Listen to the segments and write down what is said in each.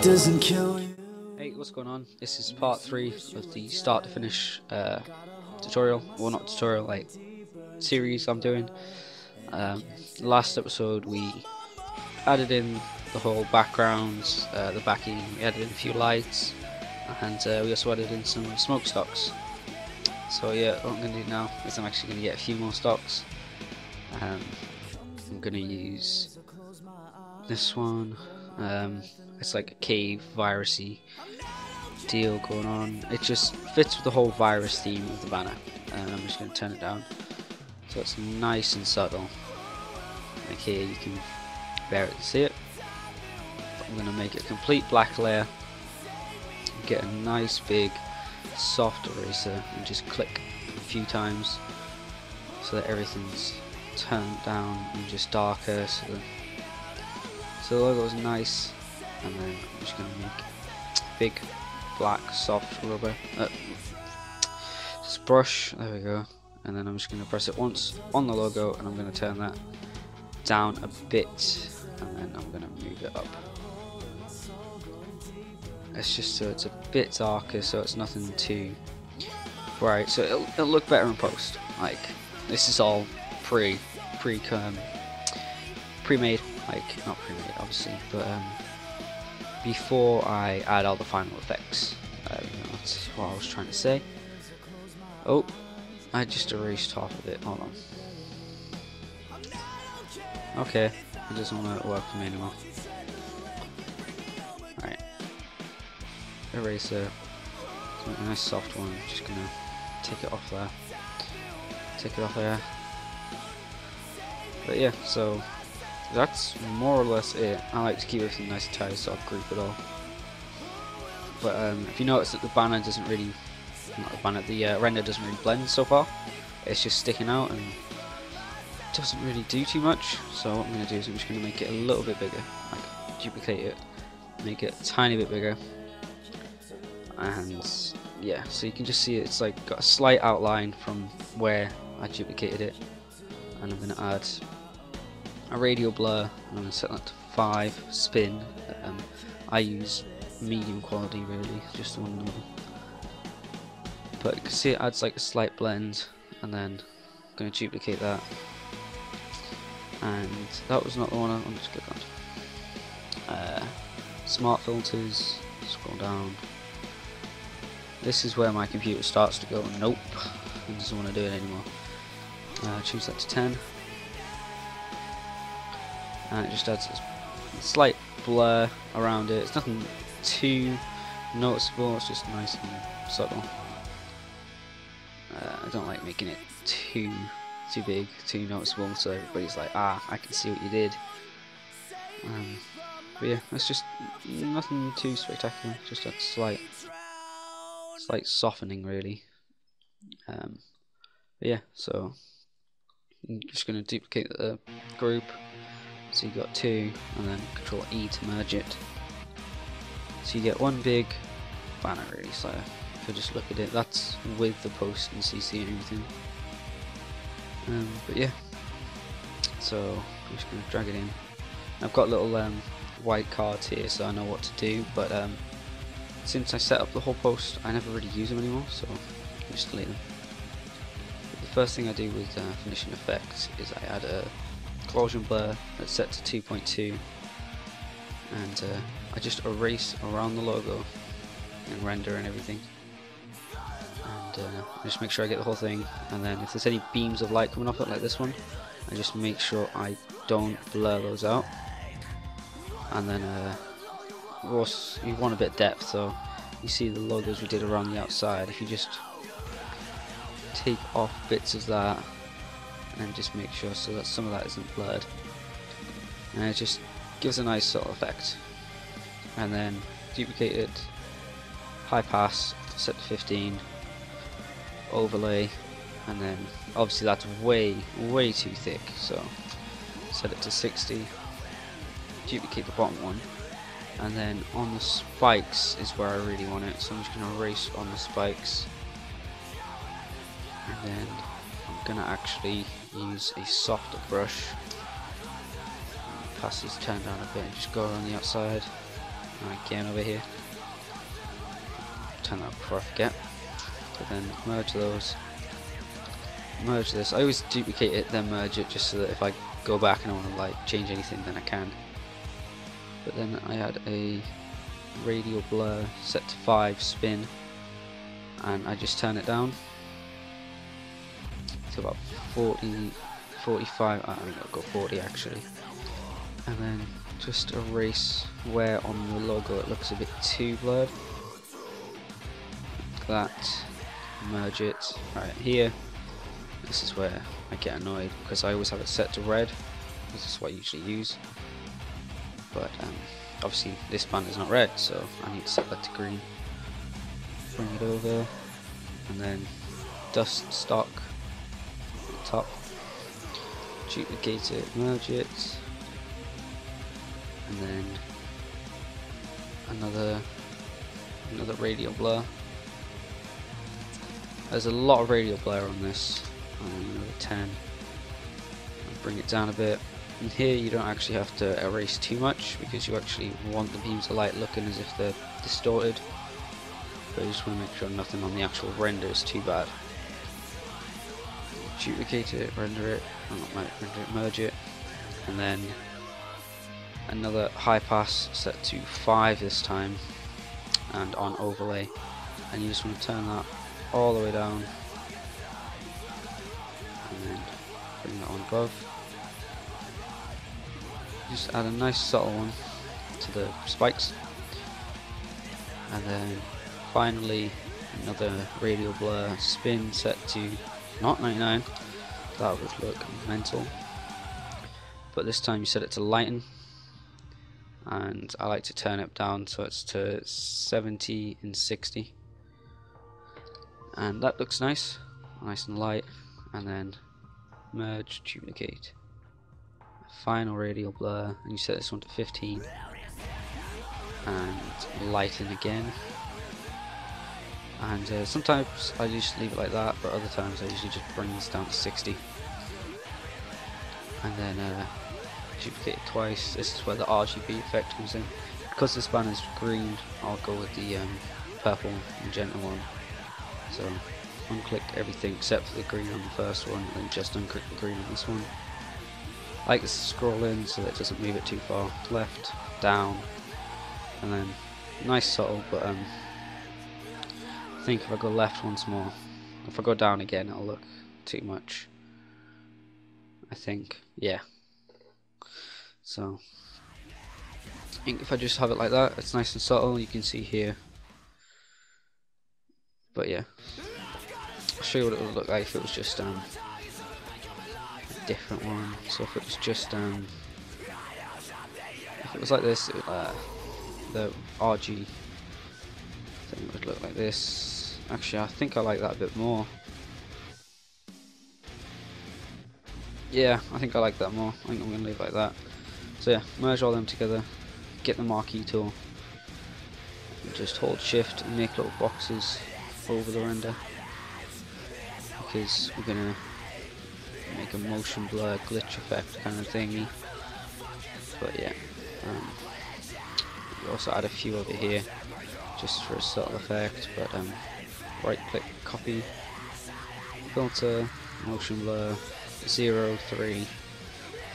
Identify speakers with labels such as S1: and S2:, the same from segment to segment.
S1: doesn't kill you.
S2: Hey, what's going on? This is part 3 of the start to finish tutorial, well not tutorial, like series I'm doing. Last episode we added in the whole backgrounds, the backing, we added in a few lights, and we also added in some smoke stocks. So yeah, what I'm going to do now is I'm actually going to get a few more stocks. I'm going to use this one. It's like a cave virusy deal going on. It just fits with the whole virus theme of the banner. I'm just going to turn it down so it's nice and subtle. Like here you can barely see it. But I'm going to make it a complete black layer. Get a nice big soft eraser and just click a few times so that everything's turned down and just darker, so the logo is nice. And then I'm just going to make big black soft rubber just brush, there we go, and then I'm just going to press it once on the logo and I'm going to turn that down a bit and then I'm going to move it up. It's just so it's a bit darker, so it's nothing too bright, so it'll look better in post. Like this is all pre-made, like not pre-made obviously, but before I add all the final effects. That's what I was trying to say. Oh, I just erased half of it. Hold on. Okay, it doesn't want to work for me anymore. Alright. Eraser. A nice soft one. Just gonna take it off there. Take it off there. But yeah, so that's more or less it. I like to keep everything nice and tight, so I'll group it all. But if you notice that the banner doesn't really, not the banner, the render doesn't really blend so far. It's just sticking out and doesn't really do too much. So what I'm going to do is I'm just going to make it a little bit bigger, like duplicate it, make it a tiny bit bigger, and yeah, so you can just see it's like got a slight outline from where I duplicated it. And I'm going to add a radial blur. I'm going to set that to 5. Spin. I use medium quality really, just the one number. But you can see it adds like a slight blend, and then I'm going to duplicate that. And that was not the one I'm just click on. Smart filters. Scroll down. This is where my computer starts to go nope, it doesn't want to do it anymore. Choose that to 10. And it just adds a slight blur around it. It's nothing too noticeable, it's just nice and subtle. I don't like making it too big, too noticeable, so everybody's like, ah, I can see what you did. But yeah, it's just nothing too spectacular, just a slight softening really. But yeah, so I'm just going to duplicate the group. So you got 2, and then Control E to merge it. So you get one big banner really. So if you just look at it, that's with the post and CC and everything. But yeah, so I'm just going to drag it in. I've got little white cards here, so I know what to do. But since I set up the whole post, I never really use them anymore, so I just delete them. But the first thing I do with finishing effects is I add a Gaussian blur that's set to 2.2, and I just erase around the logo and render and everything, and I just make sure I get the whole thing. And then if there's any beams of light coming off it like this one, I just make sure I don't blur those out. And then of course you want a bit of depth, so you see the logos we did around the outside. If you just take off bits of that and just make sure so that some of that isn't blurred, and it just gives a nice subtle effect. And then duplicate it, high pass, set to 15, overlay, and then obviously that's way too thick, so set it to 60, duplicate the bottom one, and then on the spikes is where I really want it, so I'm just going to erase on the spikes, and then I'm going to actually use a softer brush, pass this turn down a bit and just go around the outside. again over here. Turn that before I forget. But then merge those. Merge this. I always duplicate it, then merge it, just so that if I go back and I want to like change anything, then I can. But then I add a radial blur set to 5 spin, and I just turn it down to about 40, 45. I think I'll go 40 actually, and then just erase where on the logo it looks a bit too blurred. Like that. Merge it right here. This is where I get annoyed because I always have it set to red. This is what I usually use, but obviously this band is not red, so I need to set that to green. Bring it over, and then dust stock at the top. Duplicate it, merge it, and then another radial blur. There's a lot of radial blur on this. Another 10. I'll bring it down a bit. And here you don't actually have to erase too much because you actually want the beams of light looking as if they're distorted. But you just want to make sure nothing on the actual render is too bad. Duplicate it, render it, merge it, and then another high pass set to 5 this time, and on overlay, and you just want to turn that all the way down, and then bring that on above. Just add a nice subtle one to the spikes, and then finally another radial blur spin set to not 99. That would look mental, but this time you set it to lighten, and I like to turn it down so it's to 70 and 60, and that looks nice and light. And then merge, duplicate, final radial blur, and you set this one to 15, and lighten again. And sometimes I just leave it like that, but other times I usually just bring this down to 60, and then duplicate it twice. This is where the RGB effect comes in. Because this band is green, I'll go with the purple magenta one. So unclick everything except for the green on the first one, and then just unclick the green on this one. I like to scroll in so that it doesn't move it too far. Left, down, and then nice subtle, but I think if I go left once more, if I go down again, it'll look too much. I think, yeah. So I think if I just have it like that, it's nice and subtle. You can see here. But yeah, I'll show you what it would look like if it was just a different one. So if it was just if it was like this, it would, the RG thing would look like this. Actually, I think I like that a bit more. Yeah, I think I like that more. I think I'm going to leave it like that. So yeah, merge all them together, get the marquee tool, and just hold shift and make little boxes over the render, because we're going to make a motion blur glitch effect kind of thingy. But yeah, we also add a few over here just for a subtle effect, but right click, copy, filter, motion blur, 0, 3,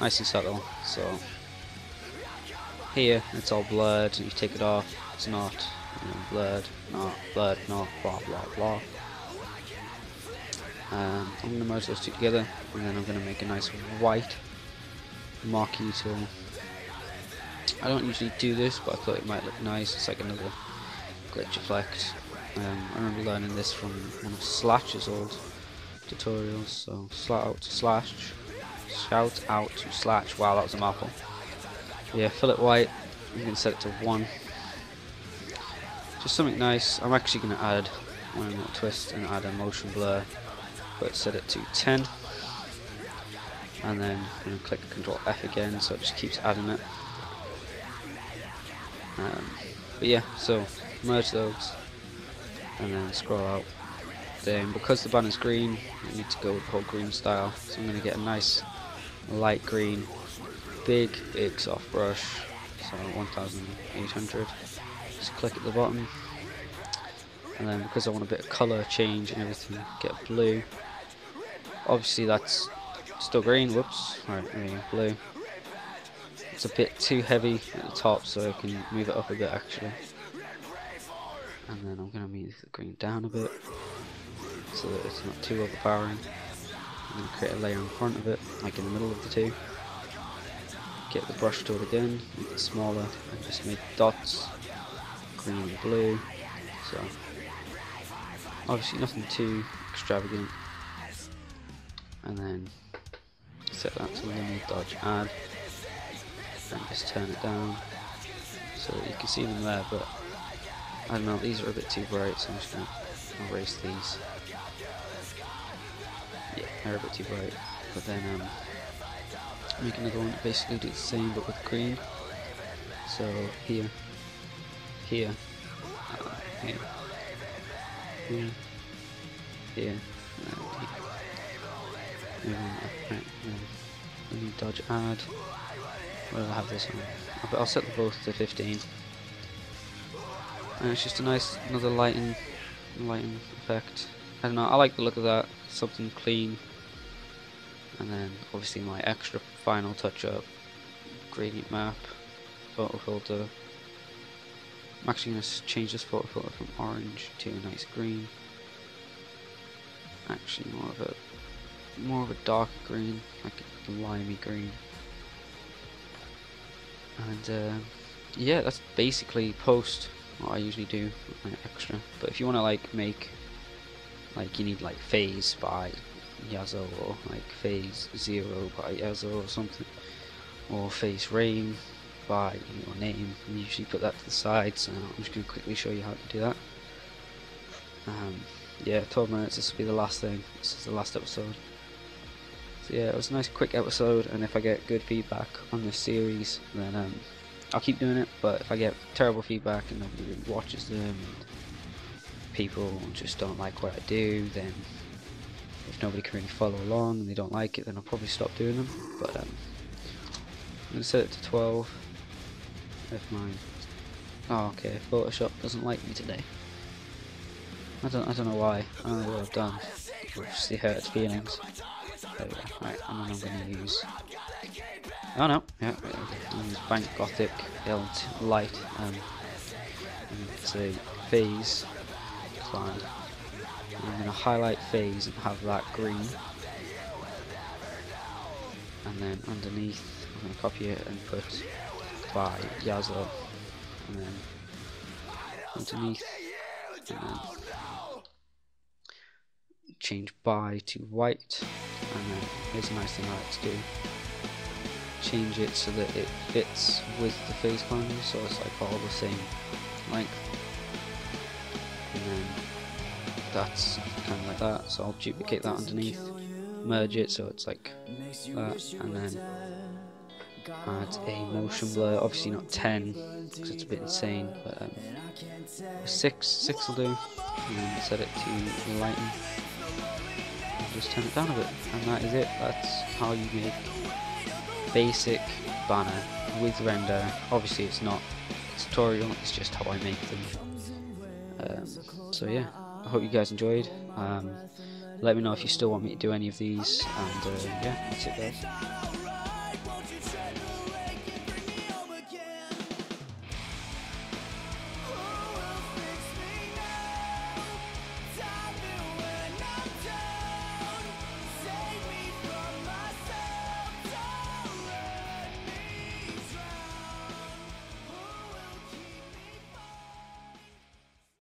S2: nice and subtle. So here it's all blurred, and you take it off, it's not, blurred, not, blah blah blah. I'm going to merge those two together, and then I'm going to make a nice white marquee tool. I don't usually do this, but I thought it might look nice. It's like another glitch effect. I remember learning this from one of Slash's old tutorials. So shout out to Slash. Wow, that was a mouthful. Yeah, fill it white. You can set it to 1. Just something nice. I'm actually going to add one more twist and add a motion blur, but set it to 10. And then I'm going to click Control F again, so it just keeps adding it. But yeah, so merge those and then scroll out. Then because the band is green, you need to go with the whole green style. So I'm going to get a nice light green, big soft brush, so 1800. just click at the bottom, and then because I want a bit of colour change and everything, get blue. Obviously that's still green, whoops, right, there you go, blue. It's a bit too heavy at the top, so I can move it up a bit actually. And then I'm going to move the green down a bit, so that it's not too overpowering. I'm going to create a layer in front of it, like in the middle of the two. Get the brush tool again, make it smaller, and just make dots, green and blue. So obviously nothing too extravagant. And then set that to limit, dodge, add, and just turn it down so that you can see them there. But I don't know, these are a bit too bright, so I'm just going to erase these. Yeah, they're a bit too bright. But then make another one to basically do the same but with green. So here, here, here, here, here, and here. Right, then you dodge add. Where do I have this on? I'll set them both to 15. And it's just a nice, another lighting effect. I don't know, I like the look of that, something clean. And then obviously my extra final touch up, gradient map, photo filter. I'm actually going to change this photo filter from orange to a nice green. Actually more of a dark green, like a limey green. And yeah, that's basically post what I usually do with my extra. But if you want to like make, like you need like phase by Yazoo, or like phase 0 by Yazoo or something, or phase rain by your name, and you usually put that to the side. So I'm just going to quickly show you how to do that. Yeah, 12 minutes, this will be the last thing, this is the last episode. So yeah, it was a nice quick episode, and if I get good feedback on this series, then I'll keep doing it. But if I get terrible feedback and nobody really watches them, and people just don't like what I do, then if nobody can really follow along and they don't like it, then I'll probably stop doing them. But I'm going to set it to 12. F9. Oh, okay, Photoshop doesn't like me today. I don't know why. I don't know what I've done. Obviously hurt its feelings. There we go. Right, and then I'm going to use. Oh no, yeah, I'll use Bank Gothic Light. And it's a phase clan. And I'm going to highlight phase and have that green. And then underneath, I'm going to copy it and put by Yazoo. And then underneath, and then change by to white. And then here's a nice thing I like to do. Change it so that it fits with the phase clone, so it's like all the same length. And then that's kind of like that, so I'll duplicate that underneath, merge it so it's like that, and then add a motion blur, obviously not 10 because it's a bit insane, but 6 will do, and then set it to lighten, and just turn it down a bit, and that is it. That's how you make basic banner with render. Obviously it's not a tutorial, it's just how I make them. So yeah, I hope you guys enjoyed. Let me know if you still want me to do any of these, and yeah, that's it guys.